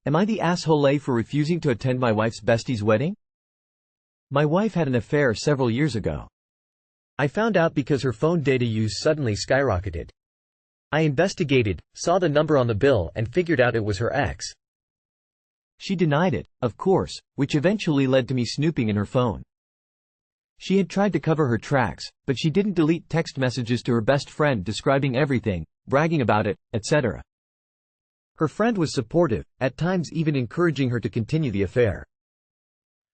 Am I the asshole for refusing to attend my wife's bestie's wedding? My wife had an affair several years ago. I found out because her phone data use suddenly skyrocketed. I investigated, saw the number on the bill and figured out it was her ex. She denied it, of course, which eventually led to me snooping in her phone. She had tried to cover her tracks, but she didn't delete text messages to her best friend describing everything, bragging about it, etc. Her friend was supportive, at times even encouraging her to continue the affair.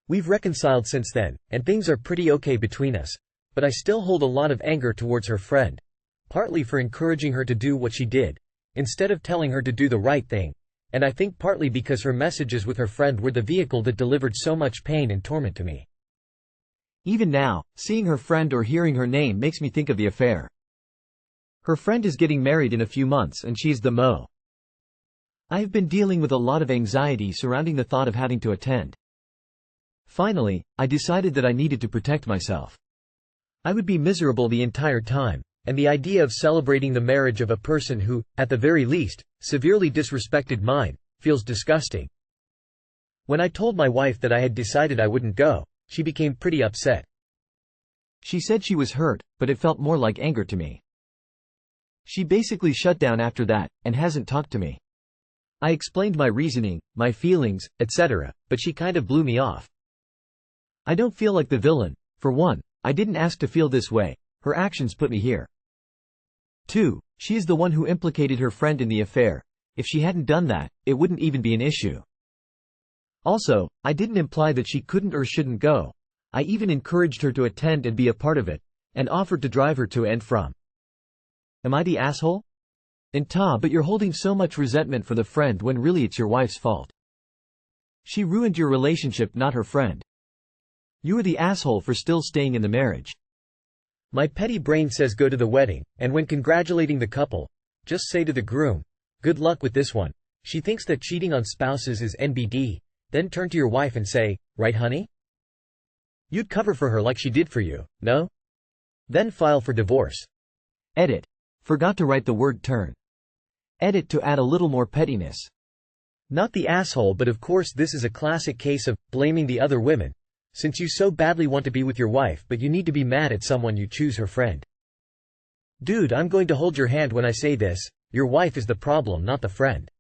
We've reconciled since then, and things are pretty okay between us, but I still hold a lot of anger towards her friend, partly for encouraging her to do what she did, instead of telling her to do the right thing, and I think partly because her messages with her friend were the vehicle that delivered so much pain and torment to me. Even now, seeing her friend or hearing her name makes me think of the affair. Her friend is getting married in a few months and she's the mo. I have been dealing with a lot of anxiety surrounding the thought of having to attend. Finally, I decided that I needed to protect myself. I would be miserable the entire time, and the idea of celebrating the marriage of a person who, at the very least, severely disrespected mine, feels disgusting. When I told my wife that I had decided I wouldn't go, she became pretty upset. She said she was hurt, but it felt more like anger to me. She basically shut down after that, and hasn't talked to me. I explained my reasoning, my feelings, etc., but she kind of blew me off. I don't feel like the villain. For one, I didn't ask to feel this way, her actions put me here. 2. She is the one who implicated her friend in the affair. If she hadn't done that, it wouldn't even be an issue. Also, I didn't imply that she couldn't or shouldn't go. I even encouraged her to attend and be a part of it, and offered to drive her to and from. Am I the asshole? AITAH, but you're holding so much resentment for the friend when really it's your wife's fault. She ruined your relationship, not her friend. You are the asshole for still staying in the marriage. My petty brain says go to the wedding, and when congratulating the couple, just say to the groom, good luck with this one. She thinks that cheating on spouses is NBD, then turn to your wife and say, right honey? You'd cover for her like she did for you, no? Then file for divorce. Edit. Forgot to write the word turn. Edit to add a little more pettiness. Not the asshole, but of course this is a classic case of blaming the other women, since you so badly want to be with your wife but you need to be mad at someone you choose her friend. Dude, I'm going to hold your hand when I say this, your wife is the problem, not the friend.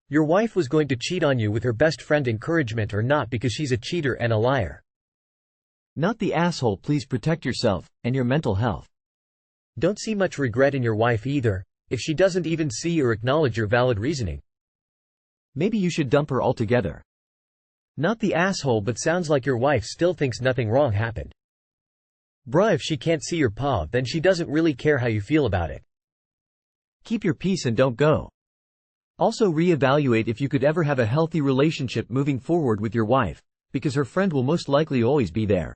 Your wife was going to cheat on you with her best friend encouragement or not because she's a cheater and a liar. Not the asshole. Please protect yourself, and your mental health. Don't see much regret in your wife either, if she doesn't even see or acknowledge your valid reasoning. Maybe you should dump her altogether. Not the asshole, but sounds like your wife still thinks nothing wrong happened. Bruh, if she can't see your paw, then she doesn't really care how you feel about it. Keep your peace and don't go. Also reevaluate if you could ever have a healthy relationship moving forward with your wife, because her friend will most likely always be there.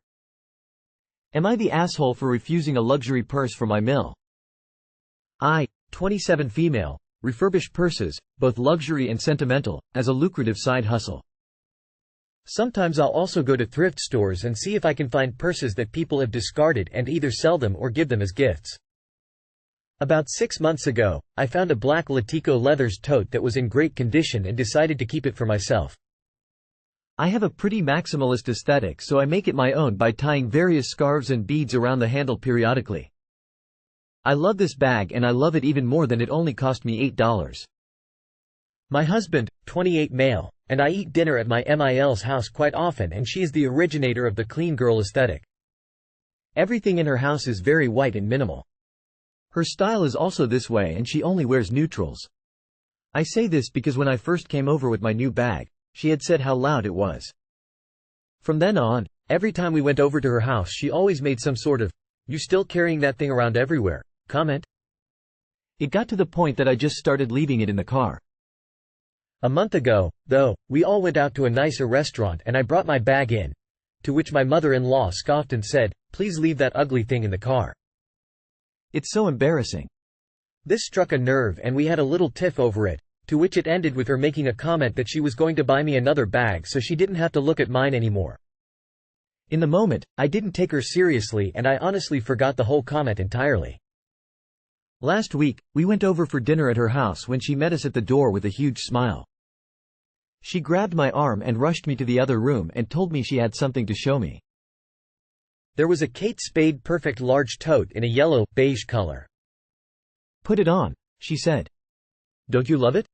Am I the asshole for refusing a luxury purse for my mill? I, 27 female, refurbish purses, both luxury and sentimental, as a lucrative side hustle. Sometimes I'll also go to thrift stores and see if I can find purses that people have discarded and either sell them or give them as gifts. About 6 months ago, I found a black Latico leathers tote that was in great condition and decided to keep it for myself. I have a pretty maximalist aesthetic, so I make it my own by tying various scarves and beads around the handle periodically. I love this bag and I love it even more than it only cost me $8. My husband, 28 male, and I eat dinner at my MIL's house quite often, and she is the originator of the clean girl aesthetic. Everything in her house is very white and minimal. Her style is also this way and she only wears neutrals. I say this because when I first came over with my new bag, she had said how loud it was. From then on, every time we went over to her house she always made some sort of, "You still carrying that thing around everywhere?" comment. It got to the point that I just started leaving it in the car. A month ago, though, we all went out to a nicer restaurant and I brought my bag in, to which my mother-in-law scoffed and said, "Please leave that ugly thing in the car." It's so embarrassing. This struck a nerve and we had a little tiff over it, to which it ended with her making a comment that she was going to buy me another bag so she didn't have to look at mine anymore. In the moment, I didn't take her seriously and I honestly forgot the whole comment entirely. Last week, we went over for dinner at her house when she met us at the door with a huge smile. She grabbed my arm and rushed me to the other room and told me she had something to show me. There was a Kate Spade Perfect large tote in a yellow, beige color. "Put it on," she said. "Don't you love it?"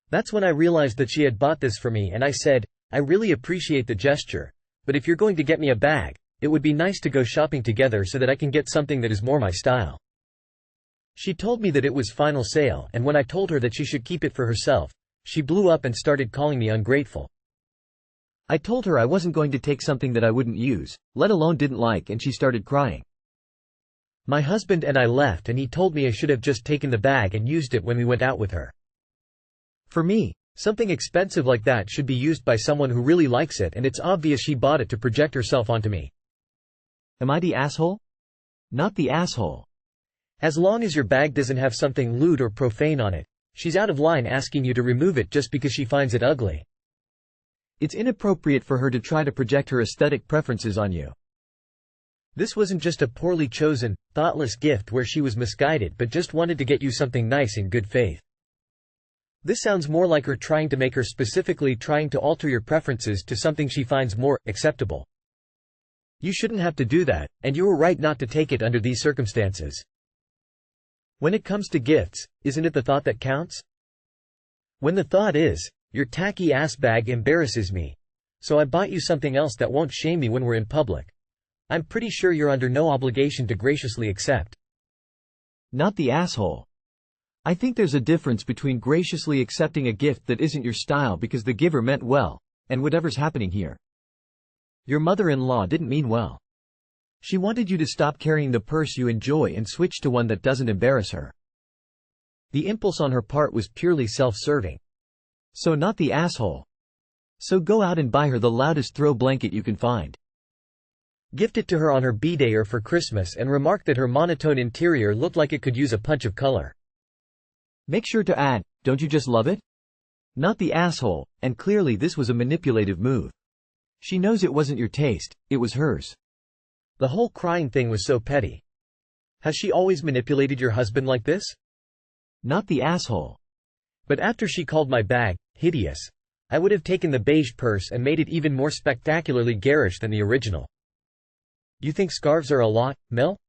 That's when I realized that she had bought this for me, and I said, "I really appreciate the gesture, but if you're going to get me a bag, it would be nice to go shopping together so that I can get something that is more my style." She told me that it was final sale, and when I told her that she should keep it for herself, she blew up and started calling me ungrateful. I told her I wasn't going to take something that I wouldn't use, let alone didn't like, and she started crying. My husband and I left, and he told me I should have just taken the bag and used it when we went out with her. For me, something expensive like that should be used by someone who really likes it, and it's obvious she bought it to project herself onto me. Am I the asshole? Not the asshole. As long as your bag doesn't have something lewd or profane on it, she's out of line asking you to remove it just because she finds it ugly. It's inappropriate for her to try to project her aesthetic preferences on you. This wasn't just a poorly chosen, thoughtless gift where she was misguided but just wanted to get you something nice in good faith. This sounds more like her trying to make her specifically trying to alter your preferences to something she finds more acceptable. You shouldn't have to do that, and you were right not to take it under these circumstances. When it comes to gifts, isn't it the thought that counts? When the thought is, "Your tacky ass bag embarrasses me, so I bought you something else that won't shame me when we're in public," I'm pretty sure you're under no obligation to graciously accept. Not the asshole. I think there's a difference between graciously accepting a gift that isn't your style because the giver meant well, and whatever's happening here. Your mother-in-law didn't mean well. She wanted you to stop carrying the purse you enjoy and switch to one that doesn't embarrass her. The impulse on her part was purely self-serving. So not the asshole. So go out and buy her the loudest throw blanket you can find. Gift it to her on her b-day or for Christmas and remark that her monotone interior looked like it could use a punch of color. Make sure to add, "Don't you just love it?" Not the asshole, and clearly this was a manipulative move. She knows it wasn't your taste, it was hers. The whole crying thing was so petty. Has she always manipulated your husband like this? Not the asshole. But after she called my bag hideous, I would have taken the beige purse and made it even more spectacularly garish than the original. You think scarves are a lot, Mel?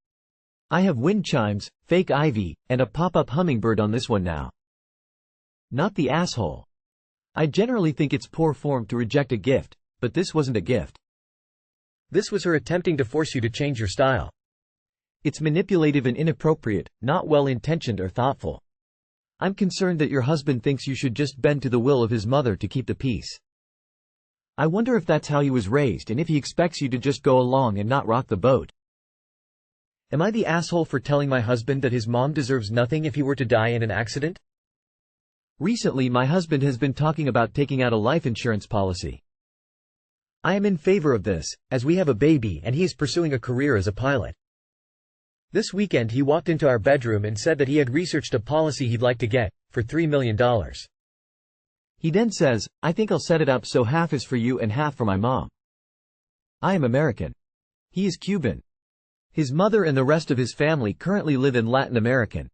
I have wind chimes, fake ivy, and a pop-up hummingbird on this one now. Not the asshole. I generally think it's poor form to reject a gift, but this wasn't a gift. This was her attempting to force you to change your style. It's manipulative and inappropriate, not well-intentioned or thoughtful. I'm concerned that your husband thinks you should just bend to the will of his mother to keep the peace. I wonder if that's how he was raised and if he expects you to just go along and not rock the boat. Am I the asshole for telling my husband that his mom deserves nothing if he were to die in an accident? Recently my husband has been talking about taking out a life insurance policy. I am in favor of this, as we have a baby and he is pursuing a career as a pilot. This weekend he walked into our bedroom and said that he had researched a policy he'd like to get, for $3 million. He then says, "I think I'll set it up so half is for you and half for my mom." I am American. He is Cuban. His mother and the rest of his family currently live in Latin America.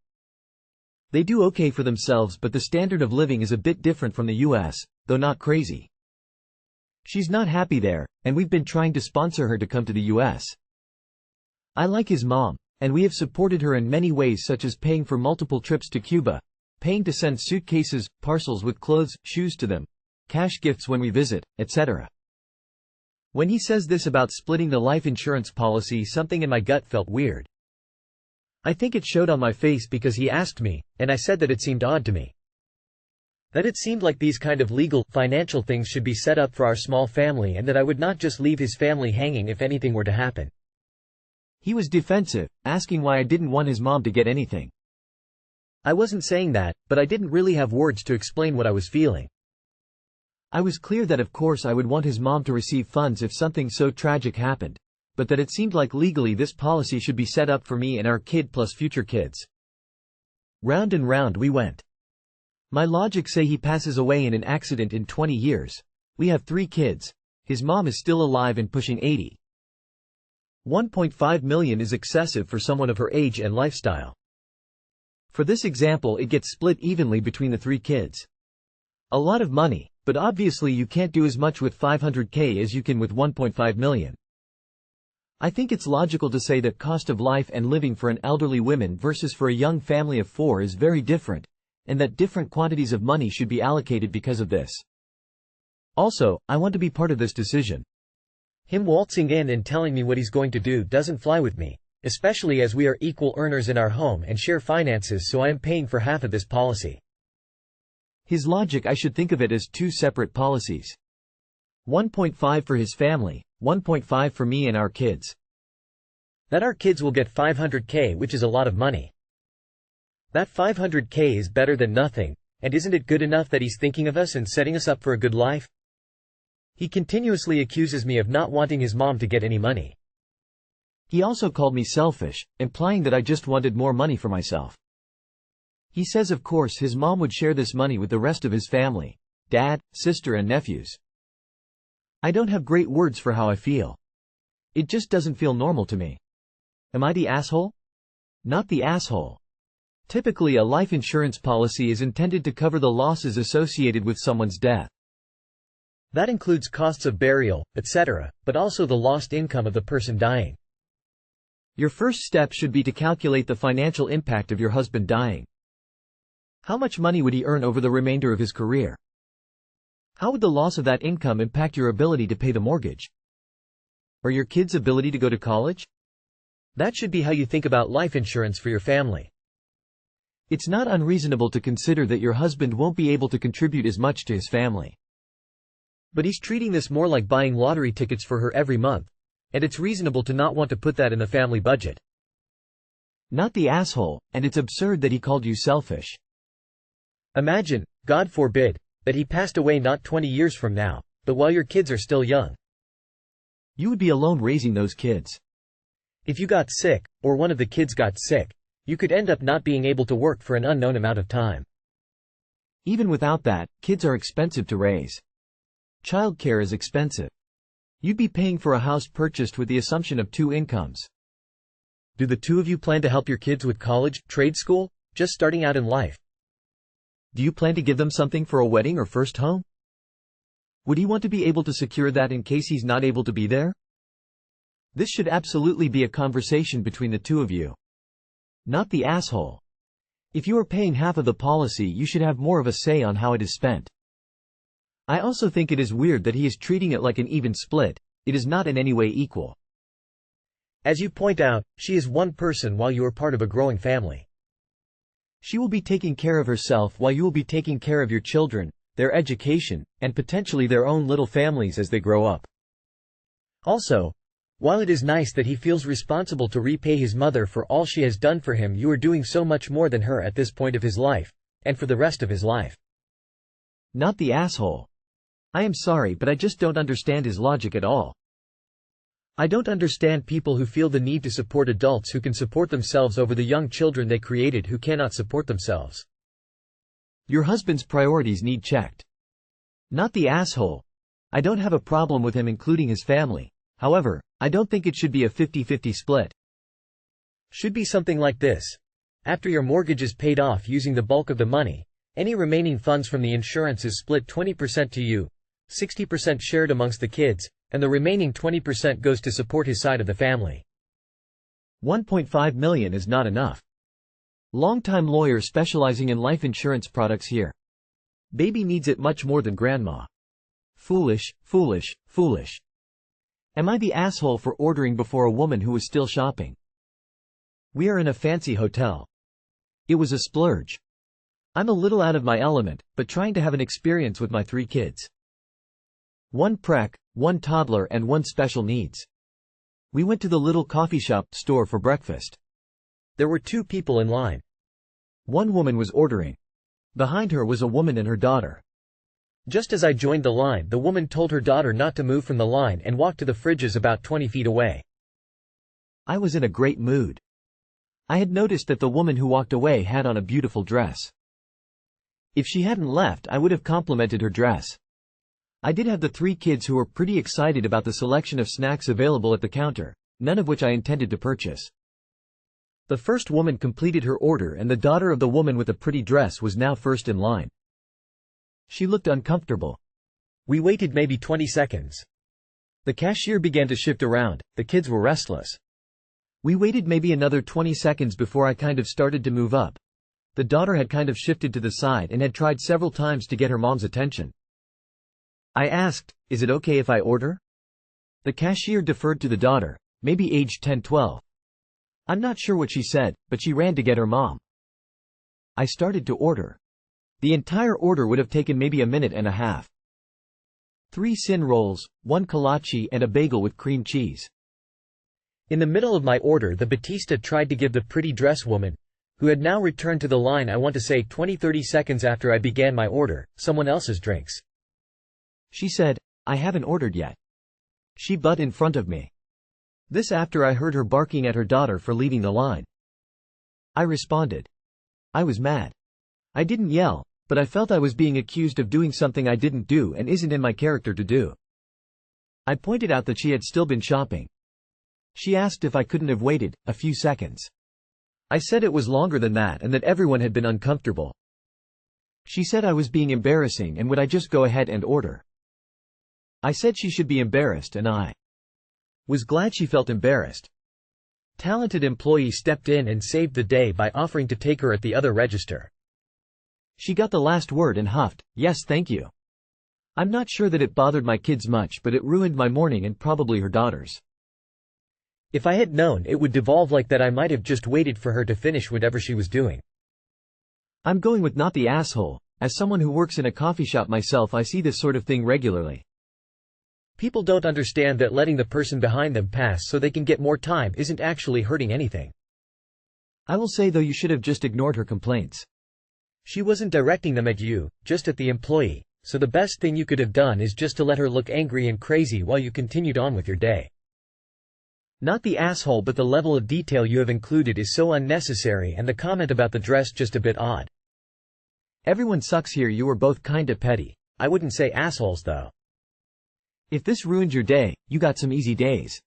They do okay for themselves, but the standard of living is a bit different from the US, though not crazy. She's not happy there, and we've been trying to sponsor her to come to the US. I like his mom, and we have supported her in many ways, such as paying for multiple trips to Cuba, paying to send suitcases, parcels with clothes, shoes to them, cash gifts when we visit, etc. When he says this about splitting the life insurance policy, something in my gut felt weird. I think it showed on my face because he asked me, and I said that it seemed odd to me. That it seemed like these kind of legal, financial things should be set up for our small family and that I would not just leave his family hanging if anything were to happen. He was defensive, asking why I didn't want his mom to get anything. I wasn't saying that, but I didn't really have words to explain what I was feeling. I was clear that of course I would want his mom to receive funds if something so tragic happened, but that it seemed like legally this policy should be set up for me and our kid plus future kids. Round and round we went. My logic say he passes away in an accident in 20 years. We have 3 kids. His mom is still alive and pushing 80. 1.5 million is excessive for someone of her age and lifestyle. For this example, it gets split evenly between the 3 kids. A lot of money, But obviously you can't do as much with 500K as you can with 1.5 million. I think it's logical to say that cost of life and living for an elderly woman versus for a young family of 4 is very different, and that different quantities of money should be allocated because of this. Also, I want to be part of this decision. Him waltzing in and telling me what he's going to do doesn't fly with me, especially as we are equal earners in our home and share finances, so I am paying for half of this policy. His logic, I should think of it as 2 separate policies. 1.5 for his family, 1.5 for me and our kids. That our kids will get 500K, which is a lot of money. That 500K is better than nothing, and isn't it good enough that he's thinking of us and setting us up for a good life? He continuously accuses me of not wanting his mom to get any money. He also called me selfish, implying that I just wanted more money for myself. He says of course his mom would share this money with the rest of his family, dad, sister and nephews. I don't have great words for how I feel. It just doesn't feel normal to me. Am I the asshole? Not the asshole. Typically a life insurance policy is intended to cover the losses associated with someone's death. That includes costs of burial, etc., but also the lost income of the person dying. Your first step should be to calculate the financial impact of your husband dying. How much money would he earn over the remainder of his career? How would the loss of that income impact your ability to pay the mortgage? Or your kids' ability to go to college? That should be how you think about life insurance for your family. It's not unreasonable to consider that your husband won't be able to contribute as much to his family. But he's treating this more like buying lottery tickets for her every month, and it's reasonable to not want to put that in the family budget. Not the asshole, and it's absurd that he called you selfish. Imagine, God forbid, that he passed away not 20 years from now, but while your kids are still young. You would be alone raising those kids. If you got sick, or one of the kids got sick, you could end up not being able to work for an unknown amount of time. Even without that, kids are expensive to raise. Childcare is expensive. You'd be paying for a house purchased with the assumption of 2 incomes. Do the 2 of you plan to help your kids with college, trade school, just starting out in life? Do you plan to give them something for a wedding or first home? Would he want to be able to secure that in case he's not able to be there? This should absolutely be a conversation between the 2 of you. Not the asshole. If you are paying half of the policy, you should have more of a say on how it is spent. I also think it is weird that he is treating it like an even split. It is not in any way equal. As you point out, she is one person while you are part of a growing family. She will be taking care of herself while you will be taking care of your children, their education, and potentially their own little families as they grow up. Also, while it is nice that he feels responsible to repay his mother for all she has done for him, you are doing so much more than her at this point of his life, and for the rest of his life. Not the asshole. I am sorry, but I just don't understand his logic at all. I don't understand people who feel the need to support adults who can support themselves over the young children they created who cannot support themselves. Your husband's priorities need checked. Not the asshole. I don't have a problem with him including his family. However, I don't think it should be a 50-50 split. Should be something like this. After your mortgage is paid off using the bulk of the money, any remaining funds from the insurance is split 20% to you, 60% shared amongst the kids, and the remaining 20% goes to support his side of the family. 1.5 million is not enough. Longtime lawyer specializing in life insurance products here. Baby needs it much more than grandma. Foolish, foolish, foolish. Am I the asshole for ordering before a woman who was still shopping? We are in a fancy hotel. It was a splurge. I'm a little out of my element, but trying to have an experience with my 3 kids. 1 prec, 1 toddler and 1 special needs. We went to the little coffee shop store for breakfast. There were 2 people in line. 1 woman was ordering. Behind her was a woman and her daughter. Just as I joined the line, the woman told her daughter not to move from the line and walk to the fridges about 20 feet away. I was in a great mood. I had noticed that the woman who walked away had on a beautiful dress. If she hadn't left, I would have complimented her dress. I did have the 3 kids who were pretty excited about the selection of snacks available at the counter, none of which I intended to purchase. The first woman completed her order and the daughter of the woman with the pretty dress was now first in line. She looked uncomfortable. We waited maybe 20 seconds. The cashier began to shift around, the kids were restless. We waited maybe another 20 seconds before I kind of started to move up. The daughter had kind of shifted to the side and had tried several times to get her mom's attention. I asked, "Is it okay if I order?" The cashier deferred to the daughter, maybe aged 10-12. I'm not sure what she said, but she ran to get her mom. I started to order. The entire order would have taken maybe a minute and a half. 3 sin rolls, 1 kolache and a bagel with cream cheese. In the middle of my order, the Batista tried to give the pretty dress woman, who had now returned to the line, I want to say 20-30 seconds after I began my order, someone else's drinks. She said, "I haven't ordered yet." She butt in front of me. This after I heard her barking at her daughter for leaving the line. I responded. I was mad. I didn't yell, but I felt I was being accused of doing something I didn't do and isn't in my character to do. I pointed out that she had still been shopping. She asked if I couldn't have waited a few seconds. I said it was longer than that and that everyone had been uncomfortable. She said I was being embarrassing and would I just go ahead and order. I said she should be embarrassed and I was glad she felt embarrassed. Talented employee stepped in and saved the day by offering to take her at the other register. She got the last word and huffed, "Yes, thank you." I'm not sure that it bothered my kids much, but it ruined my morning and probably her daughter's. If I had known it would devolve like that, I might have just waited for her to finish whatever she was doing. I'm going with not the asshole. As someone who works in a coffee shop myself, I see this sort of thing regularly. People don't understand that letting the person behind them pass so they can get more time isn't actually hurting anything. I will say though, you should have just ignored her complaints. She wasn't directing them at you, just at the employee, so the best thing you could have done is just to let her look angry and crazy while you continued on with your day. Not the asshole, but the level of detail you have included is so unnecessary, and the comment about the dress just a bit odd. Everyone sucks here. You were both kinda petty. I wouldn't say assholes though. If this ruined your day, you got some easy days.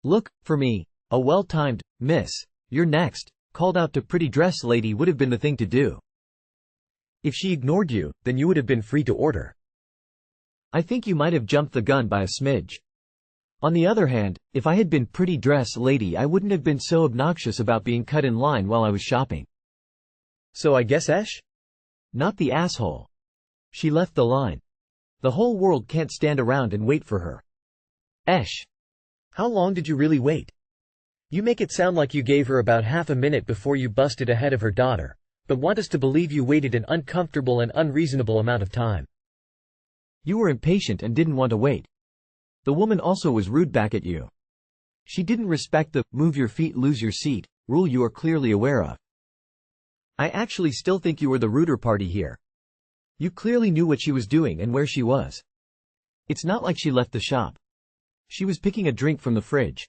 Look, for me, a well-timed, "Miss, you're next," called out to pretty dress lady would have been the thing to do. If she ignored you, then you would have been free to order. I think you might have jumped the gun by a smidge. On the other hand, if I had been pretty dress lady, I wouldn't have been so obnoxious about being cut in line while I was shopping. So I guess not the asshole. She left the line. The whole world can't stand around and wait for her. How long did you really wait? You make it sound like you gave her about half a minute before you busted ahead of her daughter, but want us to believe you waited an uncomfortable and unreasonable amount of time. You were impatient and didn't want to wait. The woman also was rude back at you. She didn't respect the "move your feet, lose your seat" rule you are clearly aware of. I actually still think you were the ruder party here. You clearly knew what she was doing and where she was. It's not like she left the shop. She was picking a drink from the fridge.